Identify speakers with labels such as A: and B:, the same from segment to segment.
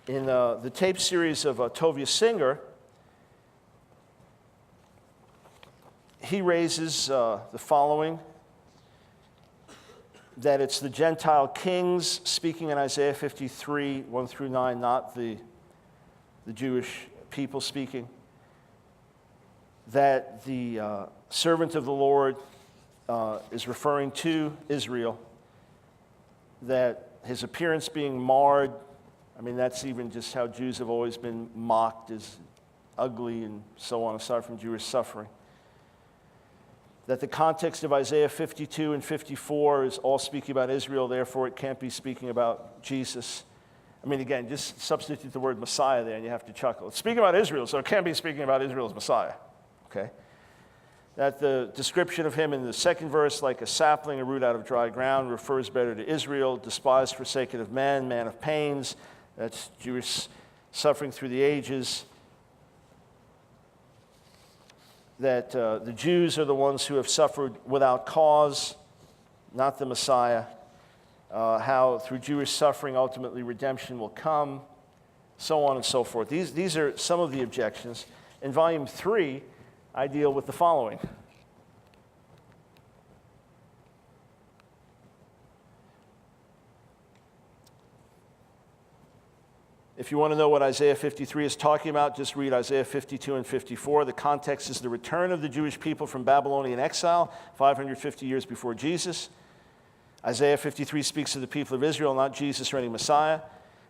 A: In the tape series of Tovia Singer, he raises the following, that it's the Gentile kings speaking in Isaiah 53, 1 through 9, not the Jewish people speaking. That the servant of the Lord is referring to Israel. That his appearance being marred, I mean, that's even just how Jews have always been mocked as ugly and so on, aside from Jewish suffering. That the context of Isaiah 52 and 54 is all speaking about Israel, therefore it can't be speaking about Jesus. I mean, again, just substitute the word Messiah there and you have to chuckle. It's speaking about Israel, so it can't be speaking about Israel's Messiah. Okay? That the description of him in the second verse, like a sapling, a root out of dry ground, refers better to Israel, despised, forsaken of men, man of pains. That's Jewish suffering through the ages. That the Jews are the ones who have suffered without cause, not the Messiah. How through Jewish suffering, ultimately redemption will come, so on and so forth. These are some of the objections. In Volume 3, I deal with the following. If you want to know what Isaiah 53 is talking about, just read Isaiah 52 and 54. The context is the return of the Jewish people from Babylonian exile, 550 years before Jesus. Isaiah 53 speaks of the people of Israel, not Jesus or any Messiah.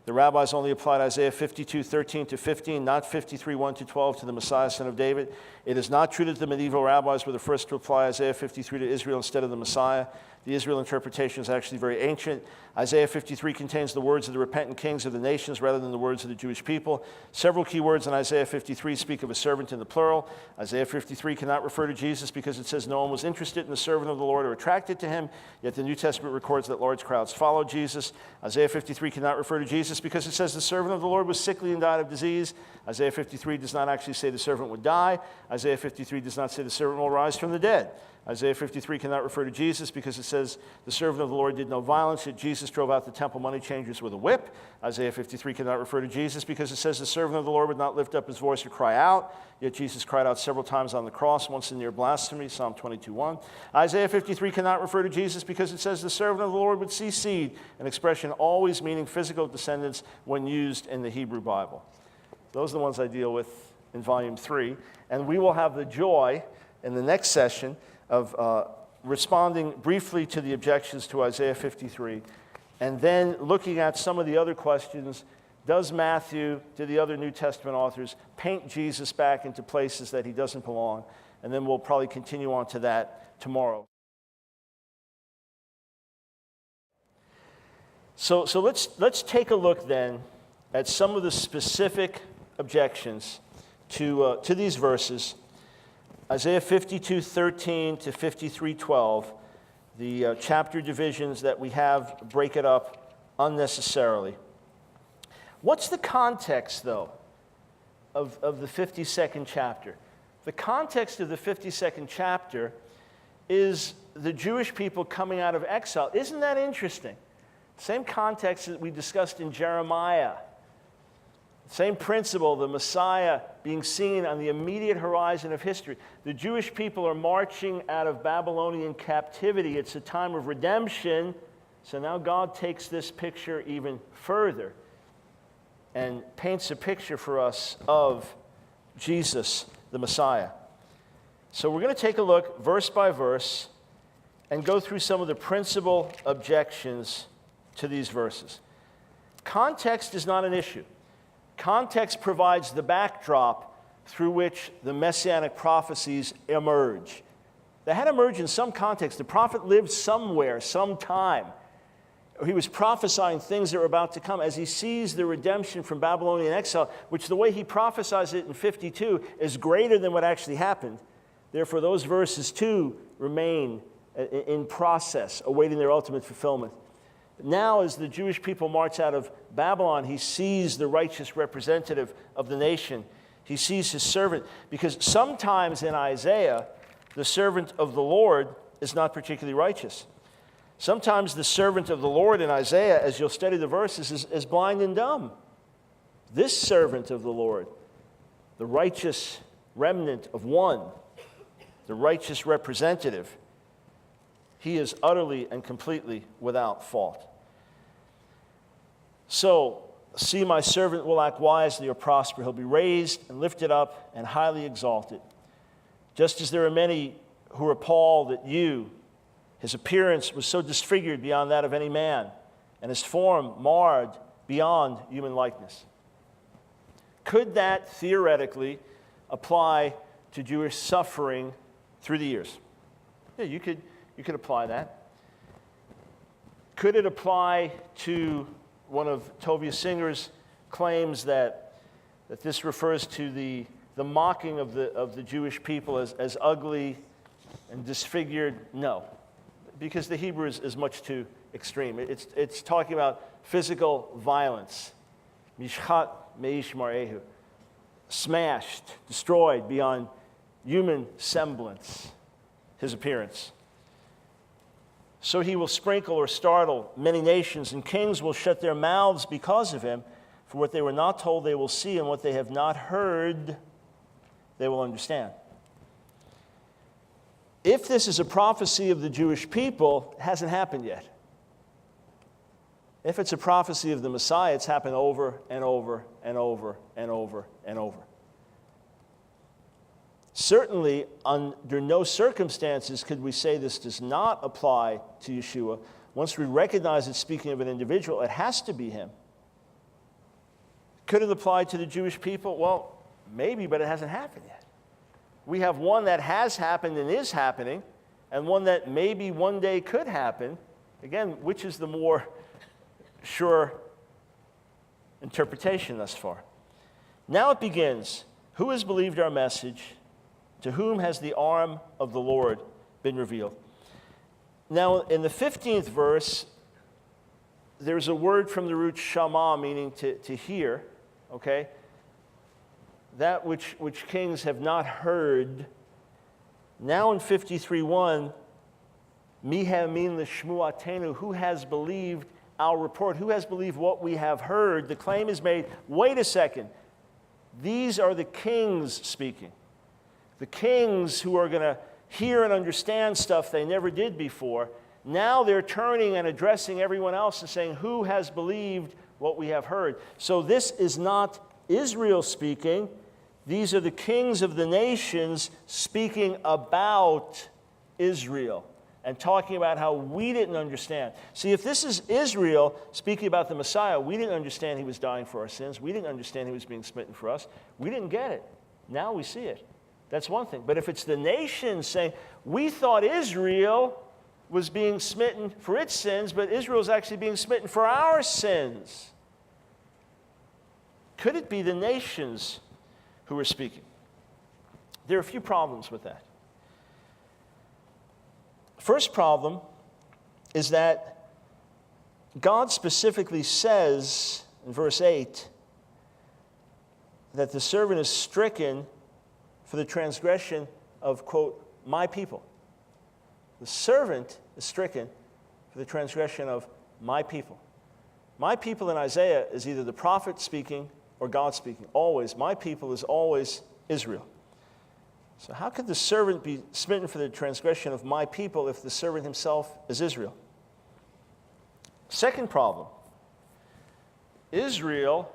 A: The rabbis only applied Isaiah 52, 13 to 15, not 53, 1 to 12 to the Messiah, son of David. It is not true that the medieval rabbis were the first to apply Isaiah 53 to Israel instead of the Messiah. The Israel interpretation is actually very ancient. Isaiah 53 contains the words of the repentant kings of the nations rather than the words of the Jewish people. Several key words in Isaiah 53 speak of a servant in the plural. Isaiah 53 cannot refer to Jesus because it says no one was interested in the servant of the Lord or attracted to him, yet the New Testament records that large crowds followed Jesus. Isaiah 53 cannot refer to Jesus because it says the servant of the Lord was sickly and died of disease. Isaiah 53 does not actually say the servant would die. Isaiah 53 does not say the servant will rise from the dead. Isaiah 53 cannot refer to Jesus because it says the servant of the Lord did no violence, yet Jesus drove out the temple money changers with a whip. Isaiah 53 cannot refer to Jesus because it says the servant of the Lord would not lift up his voice or cry out, yet Jesus cried out several times on the cross, once in near blasphemy, Psalm 22:1. Isaiah 53 cannot refer to Jesus because it says the servant of the Lord would see seed, an expression always meaning physical descendants when used in the Hebrew Bible. Those are the ones I deal with in Volume 3, and we will have the joy in the next session of responding briefly to the objections to Isaiah 53, and then looking at some of the other questions. Does Matthew, do the other New Testament authors, paint Jesus back into places that he doesn't belong? And then we'll probably continue on to that tomorrow. So let's take a look then at some of the specific objections to these verses. Isaiah 52:13 to 53:12, the chapter divisions that we have break it up unnecessarily. What's the context, though, of the 52nd chapter? The context of the 52nd chapter is the Jewish people coming out of exile. Isn't that interesting? Same context that we discussed in Jeremiah. Same principle, the Messiah being seen on the immediate horizon of history. The Jewish people are marching out of Babylonian captivity. It's a time of redemption. So now God takes this picture even further and paints a picture for us of Jesus, the Messiah. So we're going to take a look verse by verse and go through some of the principal objections to these verses. Context is not an issue. Context provides the backdrop through which the messianic prophecies emerge. They had to emerge in some context. The prophet lived somewhere, sometime. He was prophesying things that were about to come as he sees the redemption from Babylonian exile, which the way he prophesies it in 52 is greater than what actually happened. Therefore, those verses too remain in process, awaiting their ultimate fulfillment. Now, as the Jewish people march out of Babylon, he sees the righteous representative of the nation. He sees his servant, because sometimes in Isaiah, the servant of the Lord is not particularly righteous. Sometimes the servant of the Lord in Isaiah, as you'll study the verses, is blind and dumb. This servant of the Lord, the righteous remnant of one, the righteous representative, he is utterly and completely without fault. So, see, my servant will act wisely or prosper. He'll be raised and lifted up and highly exalted. Just as there are many who are appalled at you, his appearance was so disfigured beyond that of any man, and his form marred beyond human likeness. Could that theoretically apply to Jewish suffering through the years? Yeah, you could apply that. Could it apply to one of Tovia Singer's claims that this refers to the mocking of the Jewish people as ugly and disfigured? No, because the Hebrew is much too extreme. It's talking about physical violence. Mishchat meish marehu. Smashed, destroyed beyond human semblance, his appearance. So he will sprinkle or startle many nations, and kings will shut their mouths because of him. For what they were not told they will see, and what they have not heard they will understand. If this is a prophecy of the Jewish people, it hasn't happened yet. If it's a prophecy of the Messiah, it's happened over and over and over and over and over. Certainly, under no circumstances could we say this does not apply to Yeshua. Once we recognize it's speaking of an individual, it has to be him. Could it apply to the Jewish people? Well, maybe, but it hasn't happened yet. We have one that has happened and is happening, and one that maybe one day could happen. Again, which is the more sure interpretation thus far? Now it begins. Who has believed our message? To whom has the arm of the Lord been revealed? Now, in the 15th verse, there's a word from the root shama, meaning to hear, okay? That which kings have not heard. Now in 53:1, mi ha'amin l'shmuatenu, who has believed our report? Who has believed what we have heard? The claim is made, wait a second, these are the kings speaking. The kings who are going to hear and understand stuff they never did before. Now they're turning and addressing everyone else and saying, who has believed what we have heard? So this is not Israel speaking. These are the kings of the nations speaking about Israel and talking about how we didn't understand. See, if this is Israel speaking about the Messiah, we didn't understand he was dying for our sins. We didn't understand he was being smitten for us. We didn't get it. Now we see it. That's one thing. But if it's the nation saying, we thought Israel was being smitten for its sins, but Israel is actually being smitten for our sins, could it be the nations who are speaking? There are a few problems with that. First problem is that God specifically says in verse 8 that the servant is stricken for the transgression of, quote, my people. The servant is stricken for the transgression of my people. My people in Isaiah is either the prophet speaking or God speaking. Always. My people is always Israel. So how could the servant be smitten for the transgression of my people if the servant himself is Israel? Second problem. Israel